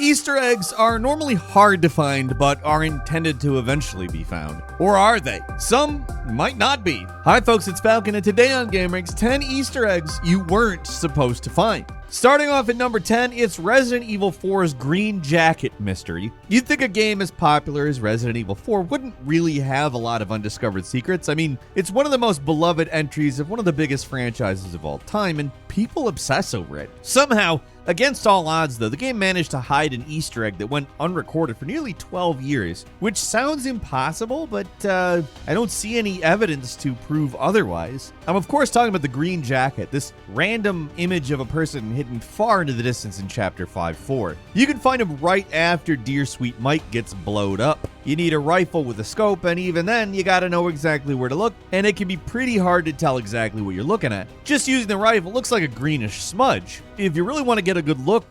Easter eggs are normally hard to find, but are intended to eventually be found. Or are they? Some might not be. Hi folks, it's Falcon, and today on gameranx, 10 Easter eggs you weren't supposed to find. Starting off at number 10, it's Resident Evil 4's Green Jacket mystery. You'd think a game as popular as Resident Evil 4 wouldn't really have a lot of undiscovered secrets. I mean, it's one of the most beloved entries of one of the biggest franchises of all time, and people obsess over it. Somehow, against all odds though, the game managed to hide an Easter egg that went unrecorded for nearly 12 years, which sounds impossible, but I don't see any evidence to prove otherwise. I'm of course talking about the Green Jacket, this random image of a person hidden far into the distance in Chapter 5-4. You can find him right after Dear Sweet Mike gets blowed up. You need a rifle with a scope, and even then, you gotta know exactly where to look, and it can be pretty hard to tell exactly what you're looking at. Just using the rifle looks like a greenish smudge. If you really want to get a good look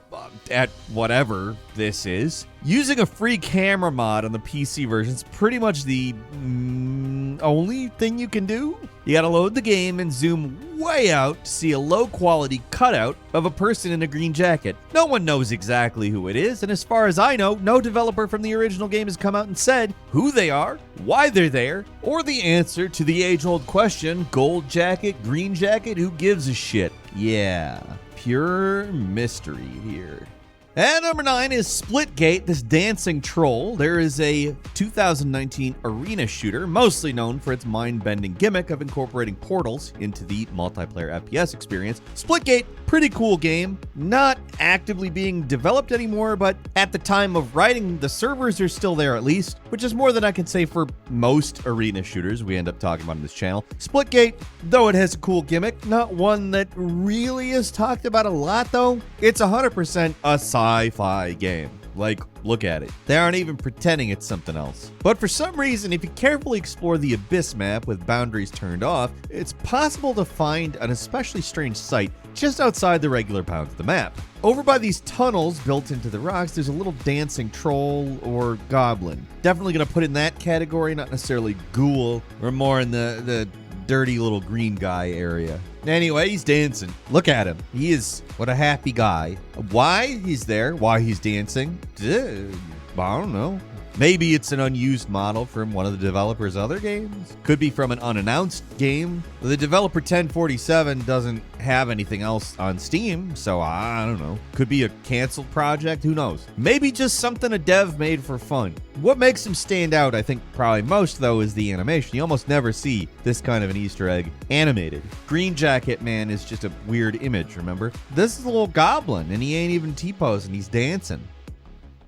at whatever this is, using a free camera mod on the PC version is pretty much the only thing you can do. You gotta load the game and zoom way out to see a low quality cutout of a person in a green jacket. No one knows exactly who it is, and as far as I know, no developer from the original game has come out and said who they are, why they're there, or the answer to the age-old question, gold jacket, green jacket, who gives a shit? Yeah, pure mystery here. And number 9 is Splitgate, this dancing troll. There is a 2019 arena shooter, mostly known for its mind-bending gimmick of incorporating portals into the multiplayer FPS experience. Splitgate, pretty cool game, not actively being developed anymore, but at the time of writing, the servers are still there at least, which is more than I can say for most arena shooters we end up talking about on this channel. Splitgate, though it has a cool gimmick, not one that really is talked about a lot though. It's 100% a sci-fi game. Like, look at it. They aren't even pretending it's something else. But for some reason, if you carefully explore the Abyss map with boundaries turned off, it's possible to find an especially strange site just outside the regular bounds of the map. Over by these tunnels built into the rocks, there's a little dancing troll or goblin. Definitely gonna put in that category, not necessarily ghoul, or more in the dirty little green guy area. Anyway, he's dancing. Look at him. He is, what a happy guy. Why he's there, why he's dancing, I don't know. Maybe it's an unused model from one of the developer's other games. Could be from an unannounced game. The developer 1047 doesn't have anything else on Steam, so I don't know. Could be a canceled project, who knows? Maybe just something a dev made for fun. What makes him stand out, I think probably most though, is the animation. You almost never see this kind of an Easter egg animated. Green Jacket Man is just a weird image, remember? This is a little goblin, and he ain't even T-posing, he's dancing.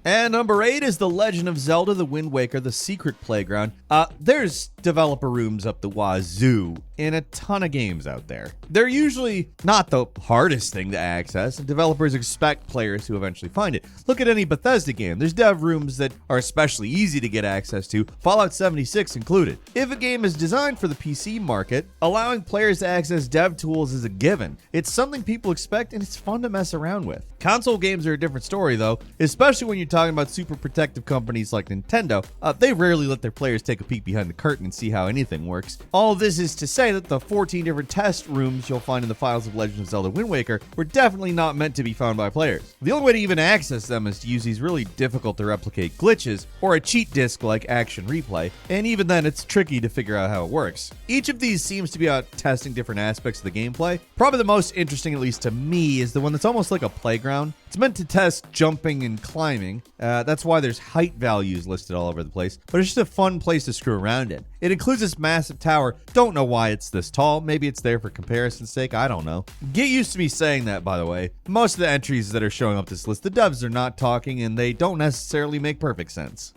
And number 8 is The Legend of Zelda: The Wind Waker, The Secret Playground. There's developer rooms up the wazoo in a ton of games out there. They're usually not the hardest thing to access, and developers expect players to eventually find it. Look at any Bethesda game. There's dev rooms that are especially easy to get access to, Fallout 76 included. If a game is designed for the PC market, allowing players to access dev tools is a given. It's something people expect, and it's fun to mess around with. Console games are a different story though, especially when you're talking about super protective companies like Nintendo. They rarely let their players take a peek behind the curtain and see how anything works. All this is to say that the 14 different test rooms you'll find in the files of Legend of Zelda: Wind Waker were definitely not meant to be found by players. The only way to even access them is to use these really difficult to replicate glitches or a cheat disk like Action Replay, and even then it's tricky to figure out how it works. Each of these seems to be about testing different aspects of the gameplay. Probably the most interesting, at least to me, is the one that's almost like a playground. It's meant to test jumping and climbing. That's why there's height values listed all over the place, but it's just a fun place to screw around in. It includes this massive tower. Don't know why it's this tall. Maybe it's there for comparison's sake. I don't know. Get used to me saying that, by the way. Most of the entries that are showing up this list, the devs are not talking, and they don't necessarily make perfect sense.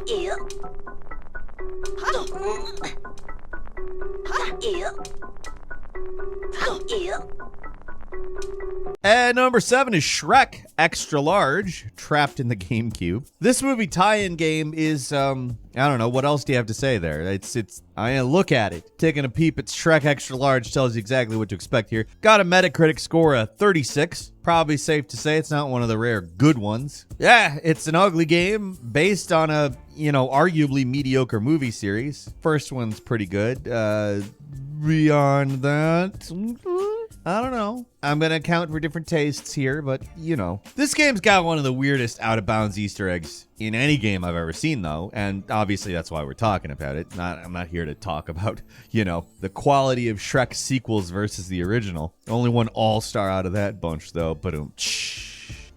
And number 7 is Shrek Extra Large, Trapped in the GameCube. This movie tie-in game is, I don't know, what else do you have to say there? I look at it. Taking a peep at Shrek Extra Large tells you exactly what to expect here. Got a Metacritic score of 36. Probably safe to say it's not one of the rare good ones. Yeah, it's an ugly game based on a, arguably mediocre movie series. First one's pretty good. Beyond that, I don't know. I'm going to account for different tastes here, but you know. This game's got one of the weirdest out-of-bounds Easter eggs in any game I've ever seen, though, and obviously that's why we're talking about it. I'm not here to talk about, you know, the quality of Shrek sequels versus the original. Only one all-star out of that bunch, though. Ba-doom.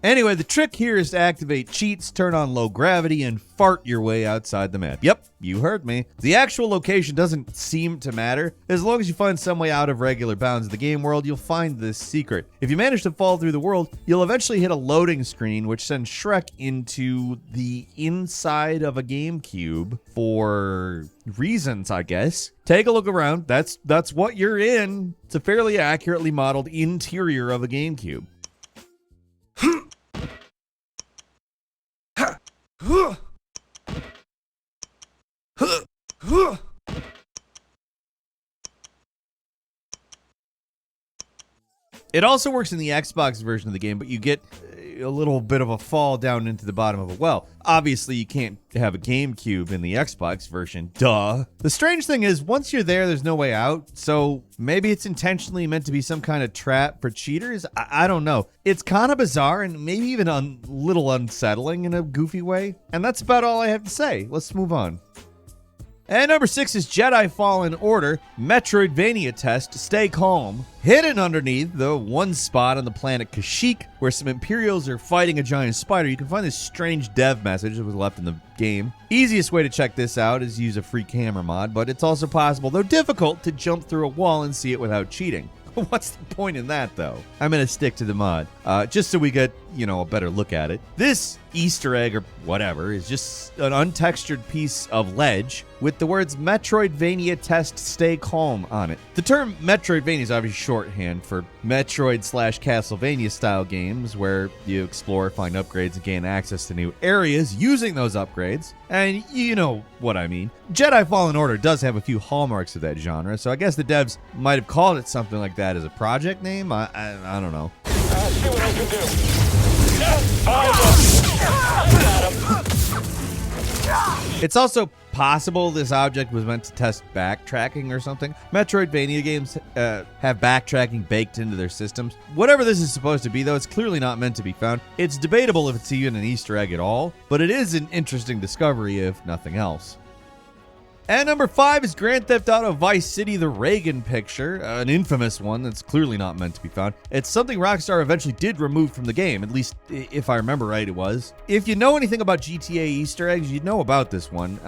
Anyway, the trick here is to activate cheats, turn on low gravity, and fart your way outside the map. Yep, you heard me. The actual location doesn't seem to matter. As long as you find some way out of regular bounds of the game world, you'll find this secret. If you manage to fall through the world, you'll eventually hit a loading screen, which sends Shrek into the inside of a GameCube for reasons, I guess. Take a look around. That's what you're in. It's a fairly accurately modeled interior of a GameCube. It also works in the Xbox version of the game, but you get a little bit of a fall down into the bottom of a well. Obviously, you can't have a GameCube in the Xbox version. Duh. The strange thing is, once you're there, there's no way out, so maybe it's intentionally meant to be some kind of trap for cheaters? I don't know. It's kind of bizarre and maybe even a little unsettling in a goofy way. And that's about all I have to say. Let's move on. And number 6 is Jedi Fallen Order, Metroidvania test, Stay Calm. Hidden underneath the one spot on the planet Kashyyyk, where some Imperials are fighting a giant spider, you can find this strange dev message that was left in the game. Easiest way to check this out is use a free camera mod, but it's also possible, though difficult, to jump through a wall and see it without cheating. What's the point in that, though? I'm going to stick to the mod, just so we get, you know, a better look at it. This Easter egg or whatever is just an untextured piece of ledge with the words Metroidvania test Stay Calm on it. The term Metroidvania is obviously shorthand for Metroid/Castlevania style games where you explore, find upgrades, and gain access to new areas using those upgrades. And you know what I mean. Jedi Fallen Order does have a few hallmarks of that genre, so I guess the devs might have called it something like that as a project name. I don't know. See what I can do. It's also possible this object was meant to test backtracking or something. Metroidvania games have backtracking baked into their systems. Whatever this is supposed to be, though, it's clearly not meant to be found. It's debatable if it's even an Easter egg at all, but it is an interesting discovery if nothing else. And number 5 is Grand Theft Auto Vice City: The Reagan Picture, an infamous one that's clearly not meant to be found. It's something Rockstar eventually did remove from the game, at least if I remember right it was. If you know anything about GTA Easter eggs, you'd know about this one.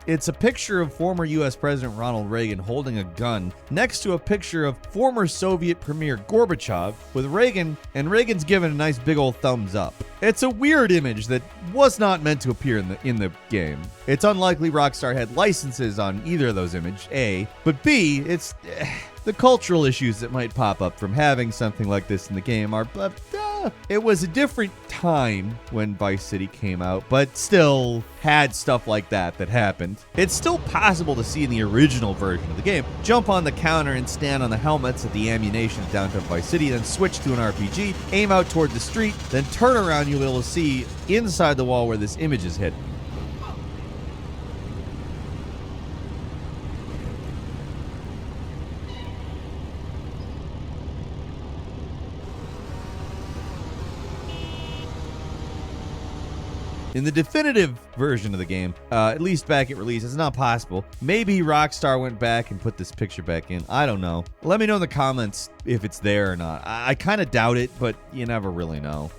It's a picture of former US President Ronald Reagan holding a gun next to a picture of former Soviet Premier Gorbachev with Reagan, and Reagan's given a nice big old thumbs up. It's a weird image that was not meant to appear in the game. It's unlikely Rockstar had licenses on either of those images, A, but B, it's the cultural issues that might pop up from having something like this in the game are, it was a different time when Vice City came out, but still had stuff like that happened. It's still possible to see in the original version of the game. Jump on the counter and stand on the helmets at the ammunition at downtown Vice City, then switch to an RPG, aim out toward the street, then turn around, you'll be able to see inside the wall where this image is hidden. In the definitive version of the game, at least back at release, it's not possible. Maybe Rockstar went back and put this picture back in. I don't know. Let me know in the comments if it's there or not. I kind of doubt it, but you never really know.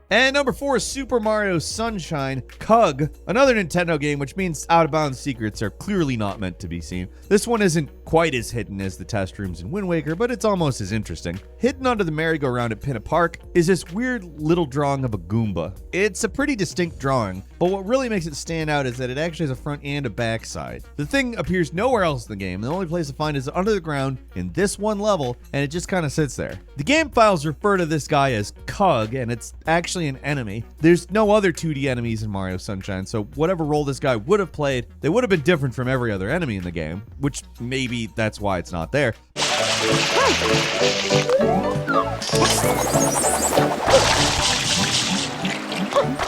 And number 4 is Super Mario Sunshine Cug, another Nintendo game, which means out-of-bounds secrets are clearly not meant to be seen. This one isn't quite as hidden as the test rooms in Wind Waker, but it's almost as interesting. Hidden under the merry-go-round at Pinna Park is this weird little drawing of a Goomba. It's a pretty distinct drawing, but what really makes it stand out is that it actually has a front and a back side. The thing appears nowhere else in the game, and the only place to find it is under the ground in this one level, and it just kind of sits there. The game files refer to this guy as Cug, and it's actually an enemy. There's no other 2D enemies in Mario Sunshine, so whatever role this guy would have played, they would have been different from every other enemy in the game, which maybe that's why it's not there.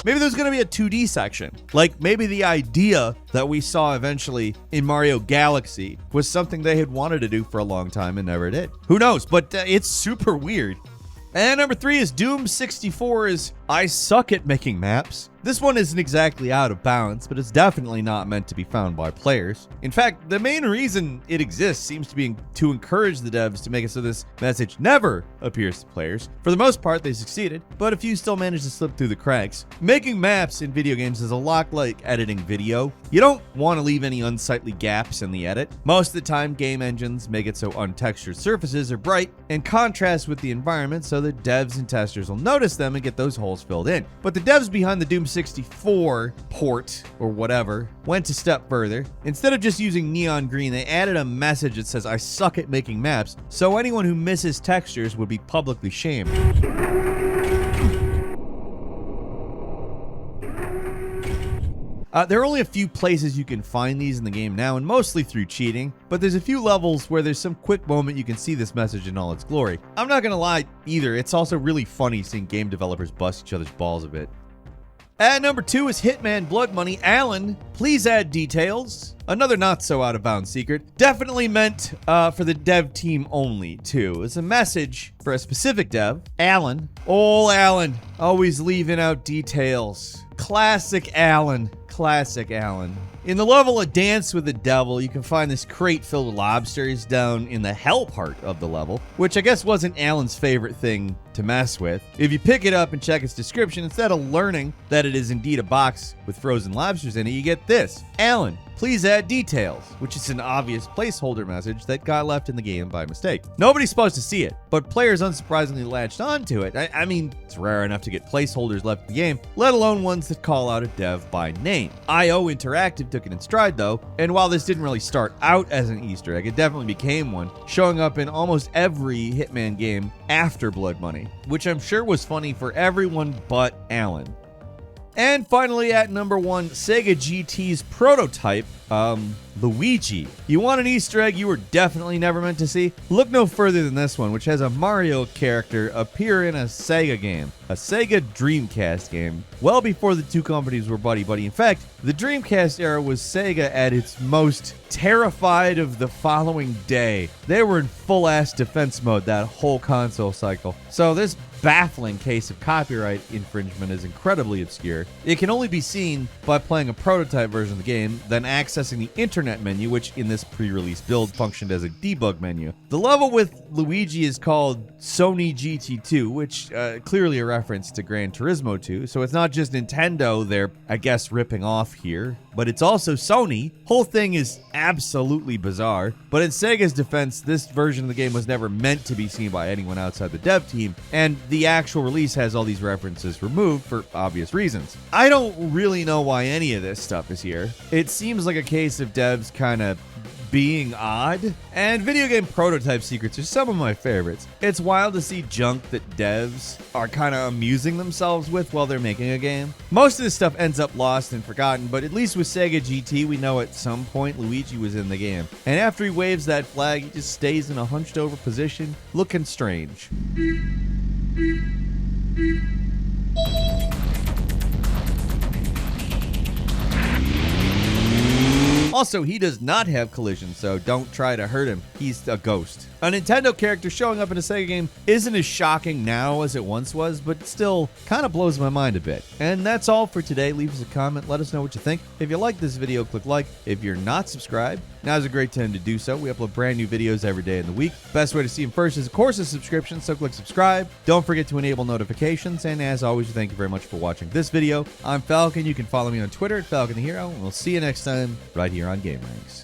Maybe there's going to be a 2D section. Like maybe the idea that we saw eventually in Mario Galaxy was something they had wanted to do for a long time and never did. Who knows? But it's super weird. And number 3 is Doom 64's I suck at making maps. This one isn't exactly out of bounds, but it's definitely not meant to be found by players. In fact, the main reason it exists seems to be to encourage the devs to make it so this message never appears to players. For the most part, they succeeded, but a few still managed to slip through the cracks. Making maps in video games is a lot like editing video. You don't want to leave any unsightly gaps in the edit. Most of the time, game engines make it so untextured surfaces are bright and contrast with the environment so that devs and testers will notice them and get those holes filled in. But the devs behind the Doom 64 port or whatever went a step further. Instead of just using neon green, they added a message that says I suck at making maps, so anyone who misses textures would be publicly shamed. There are only a few places you can find these in the game now, and mostly through cheating, but there's a few levels where there's some quick moment you can see this message in all its glory. I'm not gonna lie either, it's also really funny seeing game developers bust each other's balls a bit. At number 2 is Hitman Blood Money. Alan, please add details. Another not so out of bounds secret. Definitely meant for the dev team only, too. It's a message for a specific dev, Alan. Ol' Alan, always leaving out details. Classic Alan. Classic Alan. In the level A Dance with the Devil, you can find this crate filled with lobsters down in the hell part of the level, which I guess wasn't Alan's favorite thing to mess with. If you pick it up and check its description, instead of learning that it is indeed a box with frozen lobsters in it, you get this. Alan, please add details, which is an obvious placeholder message that got left in the game by mistake. Nobody's supposed to see it, but players unsurprisingly latched onto it. I mean, it's rare enough to get placeholders left in the game, let alone ones that call out a dev by name. IO Interactive took it in stride though, and while this didn't really start out as an Easter egg, it definitely became one, showing up in almost every Hitman game after Blood Money, which I'm sure was funny for everyone but Alan. And finally, at number 1, Sega GT's prototype, Luigi. You want an Easter egg you were definitely never meant to see? Look no further than this one, which has a Mario character appear in a Sega game, a Sega Dreamcast game, well before the two companies were buddy-buddy. In fact, the Dreamcast era was Sega at its most terrified of the following day. They were in full-ass defense mode that whole console cycle. So this baffling case of copyright infringement is incredibly obscure. It can only be seen by playing a prototype version of the game, then accessing the internet menu, which in this pre-release build functioned as a debug menu. The level with Luigi is called Sony GT2, which clearly a reference to Gran Turismo 2, so it's not just Nintendo they're, I guess, ripping off here, but it's also Sony. Whole thing is absolutely bizarre, but in Sega's defense, this version of the game was never meant to be seen by anyone outside the dev team, and the actual release has all these references removed for obvious reasons. I don't really know why any of this stuff is here. It seems like a case of devs kind of being odd, and video game prototype secrets are some of my favorites. It's wild to see junk that devs are kind of amusing themselves with while they're making a game. Most of this stuff ends up lost and forgotten, but at least with Sega GT, we know at some point Luigi was in the game. And after he waves that flag, he just stays in a hunched over position, looking strange. Also, he does not have collision, so don't try to hurt him. He's a ghost. A Nintendo character showing up in a Sega game isn't as shocking now as it once was, but still kind of blows my mind a bit. And that's all for today. Leave us a comment. Let us know what you think. If you like this video, click like. If you're not subscribed, now's a great time to do so. We upload brand new videos every day in the week. Best way to see them first is, of course, a subscription, so click subscribe. Don't forget to enable notifications. And as always, thank you very much for watching this video. I'm Falcon. You can follow me on Twitter at Falcon the Hero, and we'll see you next time right here on gameranx.